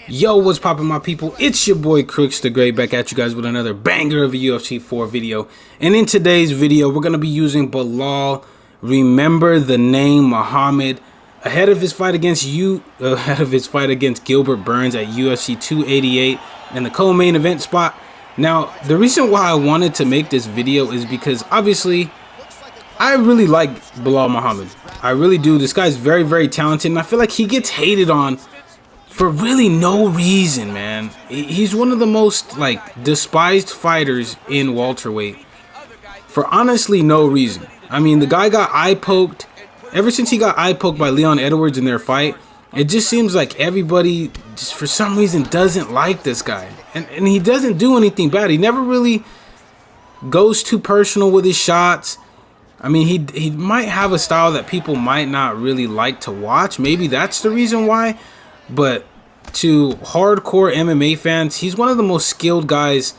Yo, what's poppin', my people? It's your boy Crooks the Great, back at you guys with another banger of a UFC 4 video. And in today's video, we're gonna be using Belal, remember the name Muhammad, ahead of his fight against Gilbert Burns at UFC 288 in the co-main event spot. Now, the reason why I wanted to make this video is because obviously I really like Belal Muhammad. I really do. This guy's very, very talented, and I feel like he gets hated on for really no reason, man. He's one of the most despised fighters in welterweight for honestly no reason. I mean, the guy got eye poked. Ever since he got eye poked by Leon Edwards in their fight, it just seems like everybody just for some reason doesn't like this guy. And he doesn't do anything bad. He never really goes too personal with his shots. I mean, he might have a style that people might not really like to watch. Maybe that's the reason why. But to hardcore MMA fans, he's one of the most skilled guys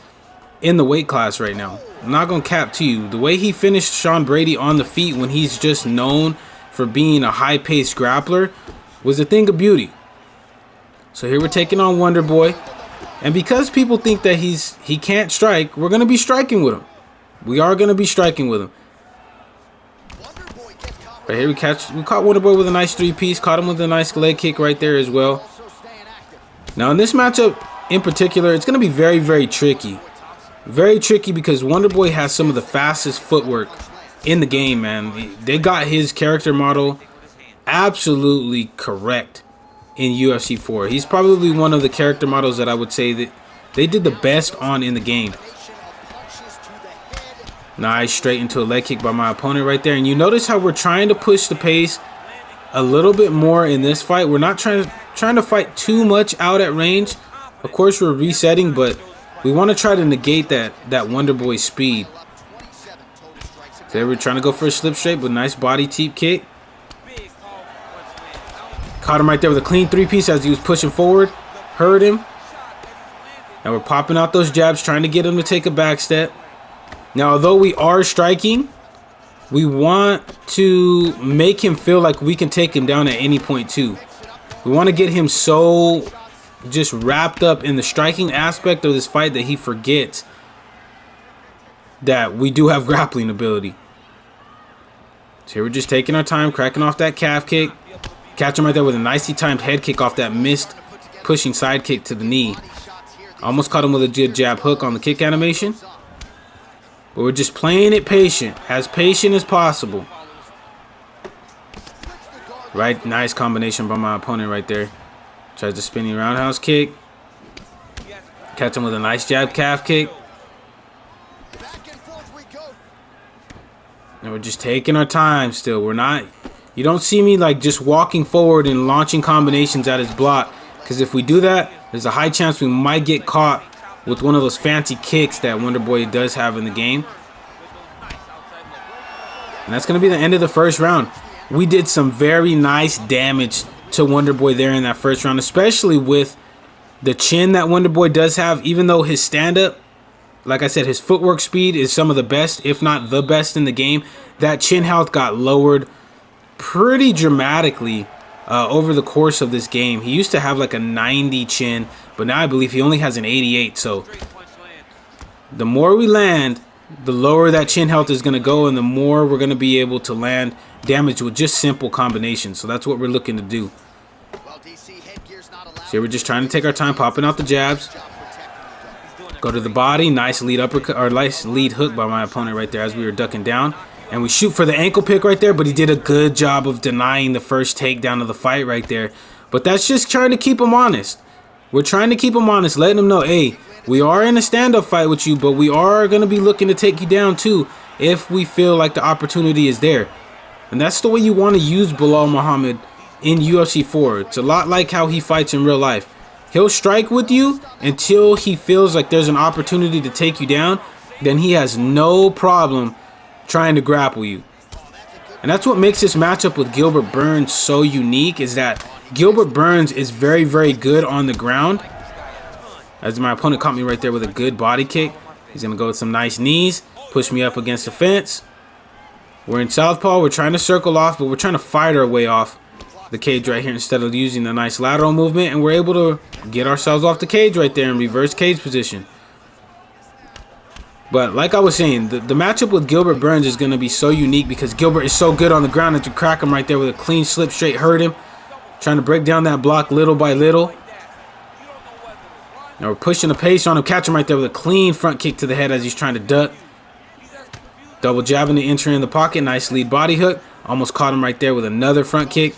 in the weight class right now. I'm not going to cap to you. The way he finished Sean Brady on the feet when he's just known for being a high-paced grappler was a thing of beauty. So here we're taking on Wonder Boy. And because people think that he can't strike, we're going to be striking with him. We are going to be striking with him. Right here we caught Wonder Boy with a nice three-piece, caught him with a nice leg kick right there as well. Now in this matchup in particular, it's going to be very, very tricky. Very tricky because Wonder Boy has some of the fastest footwork in the game, man. They got his character model absolutely correct in UFC 4. He's probably one of the character models that I would say that they did the best on in the game. Nice, straight into a leg kick by my opponent right there. And you notice how we're trying to push the pace a little bit more in this fight. We're not trying to fight too much out at range. Of course, we're resetting, but we want to try to negate that Wonder Boy speed. So we're trying to go for a slip straight, but nice body teep kick. Caught him right there with a clean three-piece as he was pushing forward. Heard him. Now we're popping out those jabs, trying to get him to take a back step. Now, although we are striking, we want to make him feel like we can take him down at any point too. We want to get him so just wrapped up in the striking aspect of this fight that he forgets that we do have grappling ability. So here we're just taking our time, cracking off that calf kick. Catch him right there with a nicely timed head kick off that missed pushing side kick to the knee. Almost caught him with a good jab hook on the kick animation. But we're just playing it patient as possible. Right, nice combination by my opponent right there. Tries the spinning roundhouse kick. Catch him with a nice jab calf kick. And we're just taking our time still. You don't see me just walking forward and launching combinations at his block. Because if we do that, there's a high chance we might get caught with one of those fancy kicks that Wonder Boy does have in the game. And that's going to be the end of the first round. We did some very nice damage to Wonder Boy there in that first round, especially with the chin that Wonder Boy does have. Even though his stand-up, like I said, his footwork speed is some of the best, if not the best in the game, that chin health got lowered pretty dramatically over the course of this game. He used to have like a 90 chin, but now I believe he only has an 88. So the more we land, the lower that chin health is going to go, and the more we're going to be able to land damage with just simple combinations. So that's what we're looking to do. So here we're just trying to take our time, popping out the jabs. Go to the body, nice lead uppercut or nice lead hook by my opponent right there as we were ducking down. And we shoot for the ankle pick right there, but he did a good job of denying the first takedown of the fight right there. But that's just trying to keep him honest. We're trying to keep him honest, letting him know, hey, we are in a stand-up fight with you, but we are going to be looking to take you down too if we feel like the opportunity is there. And that's the way you want to use Belal Muhammad in UFC 4. It's a lot like how he fights in real life. He'll strike with you until he feels like there's an opportunity to take you down. Then he has no problem trying to grapple you. And that's what makes this matchup with Gilbert Burns so unique, is that Gilbert Burns is very, very good on the ground. As my opponent caught me right there with a good body kick. He's going to go with some nice knees, push me up against the fence. We're in southpaw. We're trying to circle off, but we're trying to fight our way off. the cage right here instead of using the nice lateral movement, and we're able to get ourselves off the cage right there in reverse cage position. But like I was saying, the matchup with Gilbert Burns is going to be so unique because Gilbert is so good on the ground, and to crack him right there with a clean slip straight hurt him. Trying to break down that block little by little. Now we're pushing the pace on him, catch him right there with a clean front kick to the head as he's trying to duck. Double jabbing to enter in the pocket, nice lead body hook. Almost caught him right there with another front kick.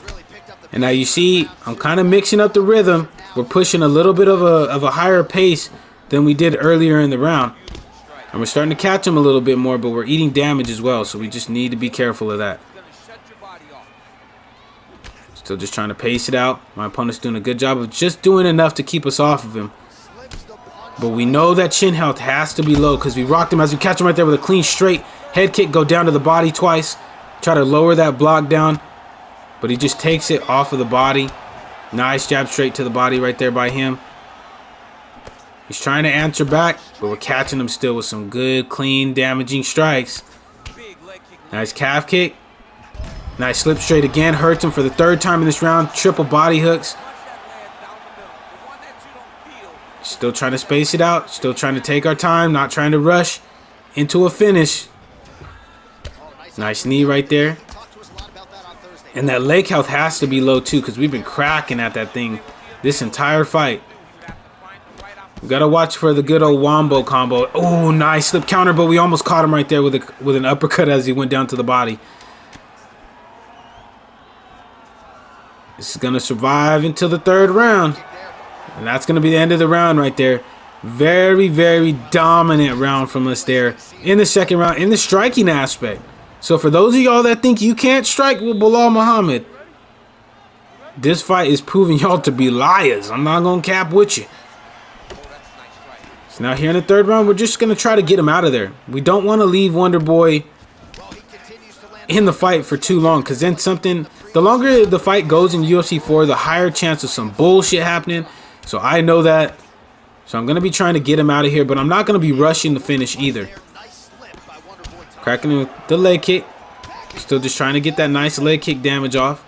And now you see, I'm kind of mixing up the rhythm. We're pushing a little bit of a higher pace than we did earlier in the round. And we're starting to catch him a little bit more, but we're eating damage as well, so we just need to be careful of that. Still just trying to pace it out. My opponent's doing a good job of just doing enough to keep us off of him. But we know that chin health has to be low because we rocked him as we catch him right there with a clean straight head kick, go down to the body twice. Try to lower that block down, but he just takes it off of the body. Nice jab straight to the body right there by him. He's trying to answer back, but we're catching him still with some good, clean, damaging strikes. Nice calf kick. Nice slip straight again. Hurts him for the third time in this round. Triple body hooks. Still trying to space it out. Still trying to take our time. Not trying to rush into a finish. Nice knee right there. And that leg health has to be low too because we've been cracking at that thing this entire fight. We got to watch for the good old wombo combo. Oh, nice slip counter, but we almost caught him right there with an uppercut as he went down to the body. This is going to survive until the third round. And that's going to be the end of the round right there. Very, very dominant round from us there in the second round in the striking aspect. So for those of y'all that think you can't strike with Belal Muhammad, this fight is proving y'all to be liars. I'm not going to cap with you. So now here in the third round, we're just going to try to get him out of there. We don't want to leave Wonder Boy in the fight for too long, because then the longer the fight goes in UFC 4, the higher chance of some bullshit happening. So I know that. So I'm going to be trying to get him out of here, but I'm not going to be rushing the finish either. Cracking him with the leg kick. Still just trying to get that nice leg kick damage off.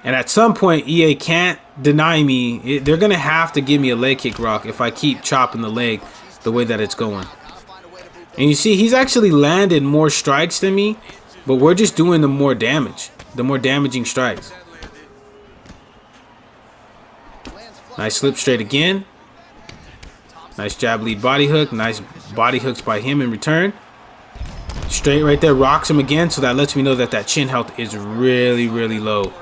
And at some point, EA can't deny me. They're going to have to give me a leg kick rock if I keep chopping the leg the way that it's going. And you see, he's actually landed more strikes than me, but we're just doing the more damage, the more damaging strikes. Nice slip straight again. Nice jab lead body hook. Nice body hooks by him in return. Straight right there, rocks him again, so that lets me know that that chin health is really, really low.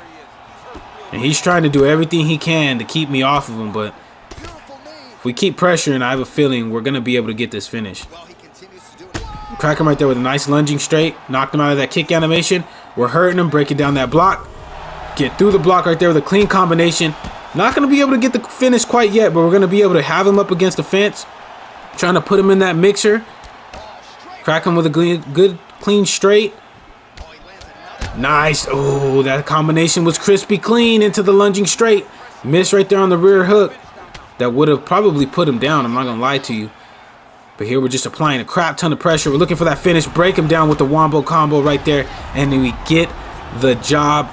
And he's trying to do everything he can to keep me off of him, but if we keep pressuring, I have a feeling we're going to be able to get this finish. Crack him right there with a nice lunging straight. Knocked him out of that kick animation. We're hurting him, breaking down that block. Get through the block right there with a clean combination. Not going to be able to get the finish quite yet, but we're going to be able to have him up against the fence. Trying to put him in that mixer. Crack him with a good clean straight. Nice. Oh, that combination was crispy clean into the lunging straight. Missed right there on the rear hook. That would have probably put him down. I'm not going to lie to you. But here we're just applying a crap ton of pressure. We're looking for that finish. Break him down with the wombo combo right there. And then we get the job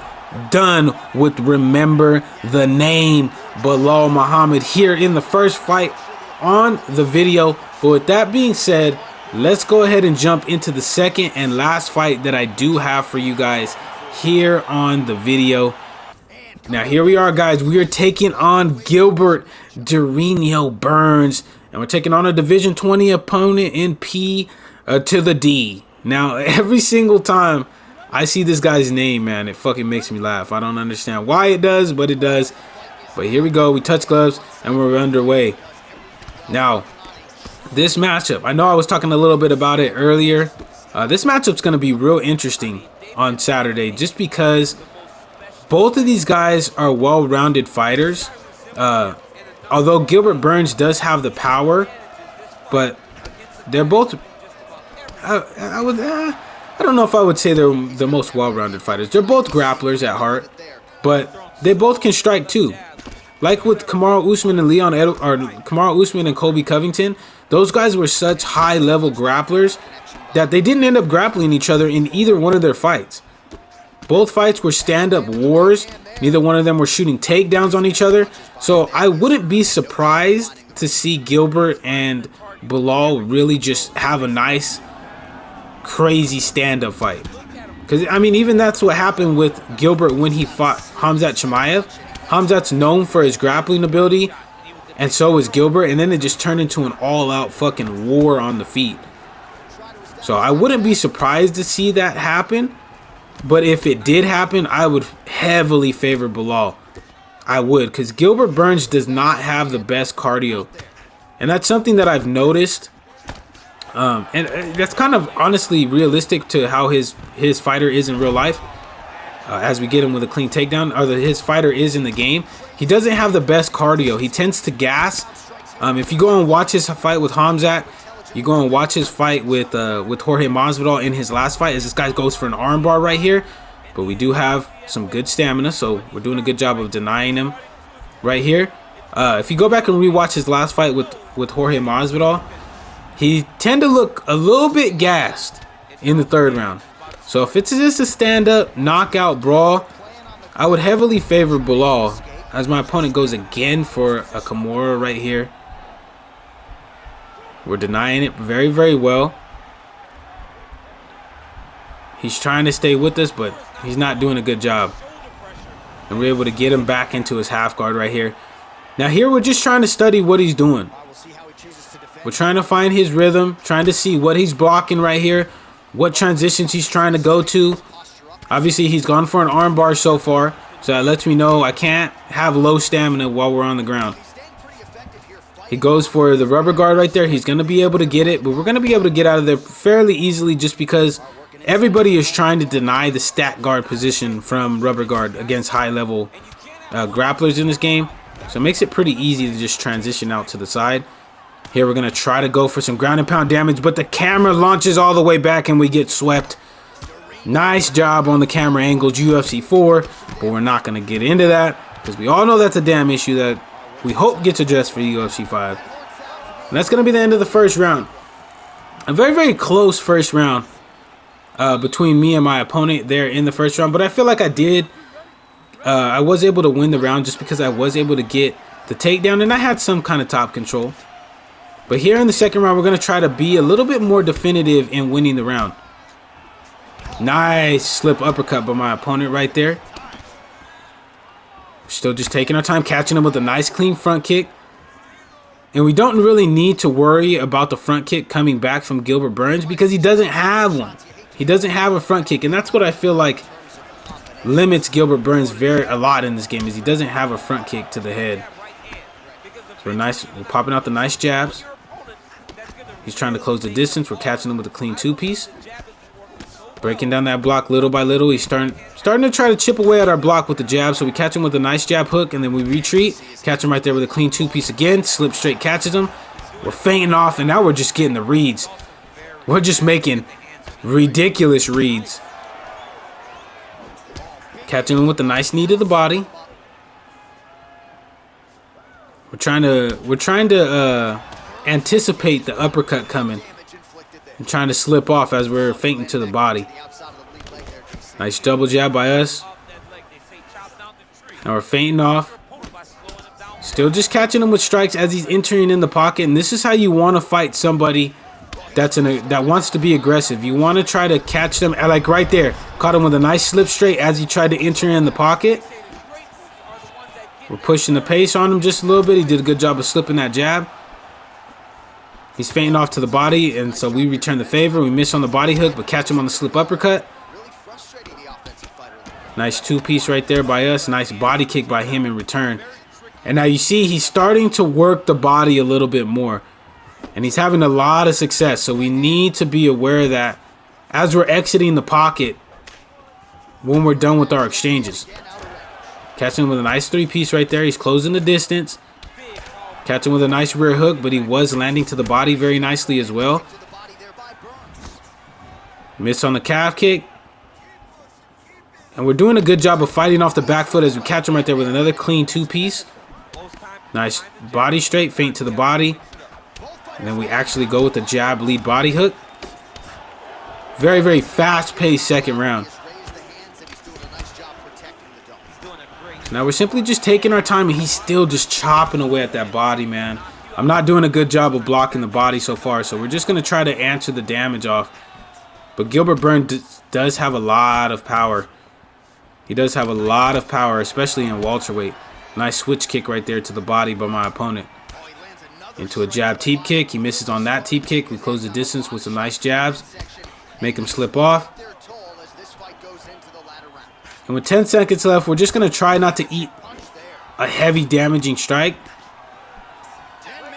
done with Remember the Name Belal Muhammad here in the first fight on the video. But with that being said, let's go ahead and jump into the second and last fight that I do have for you guys here on the video. Now here we are, guys. We are taking on Gilbert Dorino Burns, and we're taking on a Division 20 opponent in P to the D. Now every single time I see this guy's name, man, it fucking makes me laugh. I don't understand why it does, but it does. But here we go. We touch gloves and we're underway. Now, this matchup, I know I was talking a little bit about it earlier. This matchup's going to be real interesting on Saturday just because both of these guys are well-rounded fighters. Although Gilbert Burns does have the power, but they're both... I don't know if I would say they're the most well-rounded fighters. They're both grapplers at heart, but they both can strike too. Like with Kamaru Usman and Kamaru Usman and Colby Covington, those guys were such high-level grapplers that they didn't end up grappling each other in either one of their fights. Both fights were stand-up wars. Neither one of them were shooting takedowns on each other. So I wouldn't be surprised to see Gilbert and Belal really just have a nice, crazy stand-up fight. Because, I mean, even that's what happened with Gilbert when he fought Khamzat Chimaev. Khamzat's known for his grappling ability, and so is Gilbert. And then it just turned into an all-out fucking war on the feet. So I wouldn't be surprised to see that happen. But if it did happen, I would heavily favor Belal. I would, because Gilbert Burns does not have the best cardio. And that's something that I've noticed. And that's kind of honestly realistic to how his fighter is in real life. As we get him with a clean takedown, or his fighter is in the game. He doesn't have the best cardio. He tends to gas. If you go and watch his fight with Khamzat, you go and watch his fight with Jorge Masvidal in his last fight, as this guy goes for an armbar right here. But we do have some good stamina, so we're doing a good job of denying him right here. If you go back and rewatch his last fight with Jorge Masvidal, he tend to look a little bit gassed in the third round. So if it's just a stand-up knockout brawl, I would heavily favor Belal, as my opponent goes again for a Kimura right here. We're denying it very, very well. He's trying to stay with us, but he's not doing a good job. And we're able to get him back into his half guard right here. Now here we're just trying to study what he's doing. We're trying to find his rhythm, trying to see what he's blocking right here, what transitions he's trying to go to. Obviously, he's gone for an armbar so far, so that lets me know I can't have low stamina while we're on the ground. He goes for the rubber guard right there. He's going to be able to get it, but we're going to be able to get out of there fairly easily just because everybody is trying to deny the stack guard position from rubber guard against high-level grapplers in this game. So it makes it pretty easy to just transition out to the side. Here we're going to try to go for some ground and pound damage, but the camera launches all the way back and we get swept. Nice job on the camera angles, UFC 4, but we're not going to get into that because we all know that's a damn issue that we hope gets addressed for UFC 5. And that's going to be the end of the first round. A very, very close first round between me and my opponent there in the first round. But I feel like I was able to win the round just because I was able to get the takedown. And I had some kind of top control. But here in the second round, we're going to try to be a little bit more definitive in winning the round. Nice slip uppercut by my opponent right there. Still just taking our time, catching him with a nice clean front kick. And we don't really need to worry about the front kick coming back from Gilbert Burns because he doesn't have one. He doesn't have a front kick. And that's what I feel like limits Gilbert Burns a lot in this game, is he doesn't have a front kick to the head. So we're popping out the nice jabs. He's trying to close the distance. We're catching him with a clean two-piece. Breaking down that block little by little. He's starting to try to chip away at our block with the jab. So we catch him with a nice jab hook, and then we retreat. Catch him right there with a clean two-piece again. Slip straight catches him. We're feinting off, and now we're just getting the reads. We're just making ridiculous reads. Catching him with a nice knee to the body. We're trying to anticipate the uppercut coming. And trying to slip off as we're feinting to the body. Nice double jab by us. Now we're feinting off. Still just catching him with strikes as he's entering in the pocket. And this is how you want to fight somebody that wants to be aggressive. You want to try to catch them, like right there. Caught him with a nice slip straight as he tried to enter in the pocket. We're pushing the pace on him just a little bit. He did a good job of slipping that jab. He's feinting off to the body, and so we return the favor. We miss on the body hook, but catch him on the slip uppercut. Nice two-piece right there by us. Nice body kick by him in return. And now you see he's starting to work the body a little bit more. And he's having a lot of success, so we need to be aware of that as we're exiting the pocket when we're done with our exchanges. Catching him with a nice three-piece right there. He's closing the distance. Catching with a nice rear hook, but he was landing to the body very nicely as well. Miss on the calf kick. And we're doing a good job of fighting off the back foot as we catch him right there with another clean two-piece. Nice body straight, feint to the body. And then we actually go with the jab lead body hook. Very, very fast-paced second round. Now we're simply just taking our time, and he's still just chopping away at that body, man. I'm not doing a good job of blocking the body so far, so we're just going to try to answer the damage off. But Gilbert Burns does have a lot of power. He does have a lot of power, especially in welterweight. Nice switch kick right there to the body by my opponent. Into a jab teep kick. He misses on that teep kick. We close the distance with some nice jabs. Make him slip off. And with 10 seconds left, we're just going to try not to eat a heavy damaging strike.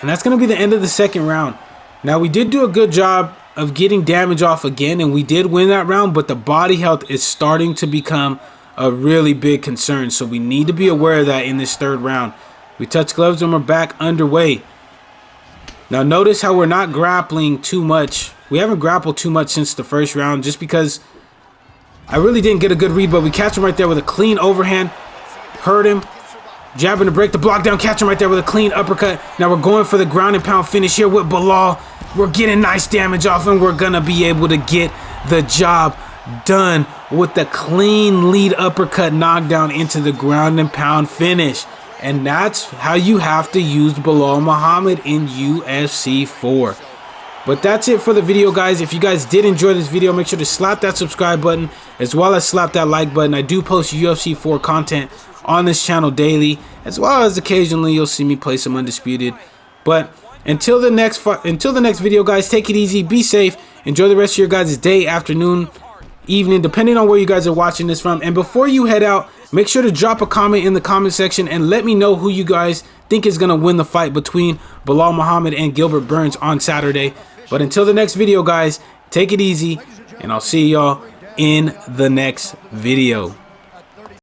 And that's going to be the end of the second round. Now, we did do a good job of getting damage off again, and we did win that round, but the body health is starting to become a really big concern. So we need to be aware of that in this third round. We touch gloves and we're back underway. Now, notice how we're not grappling too much. We haven't grappled too much since the first round just because I really didn't get a good read, but we catch him right there with a clean overhand. Hurt him. Jabbing to break the block down. Catch him right there with a clean uppercut. Now we're going for the ground and pound finish here with Belal. We're getting nice damage off, and we're going to be able to get the job done with the clean lead uppercut knockdown into the ground and pound finish. And that's how you have to use Belal Muhammad in UFC 4. But that's it for the video, guys. If you guys did enjoy this video, make sure to slap that subscribe button as well as slap that like button. I do post UFC 4 content on this channel daily, as well as occasionally you'll see me play some Undisputed. But until the next video, guys, take it easy, be safe, enjoy the rest of your guys' day, afternoon, evening, depending on where you guys are watching this from. And before you head out, make sure to drop a comment in the comment section and let me know who you guys think is going to win the fight between Belal Muhammad and Gilbert Burns on Saturday. But until the next video, guys, take it easy, and I'll see y'all in the next video.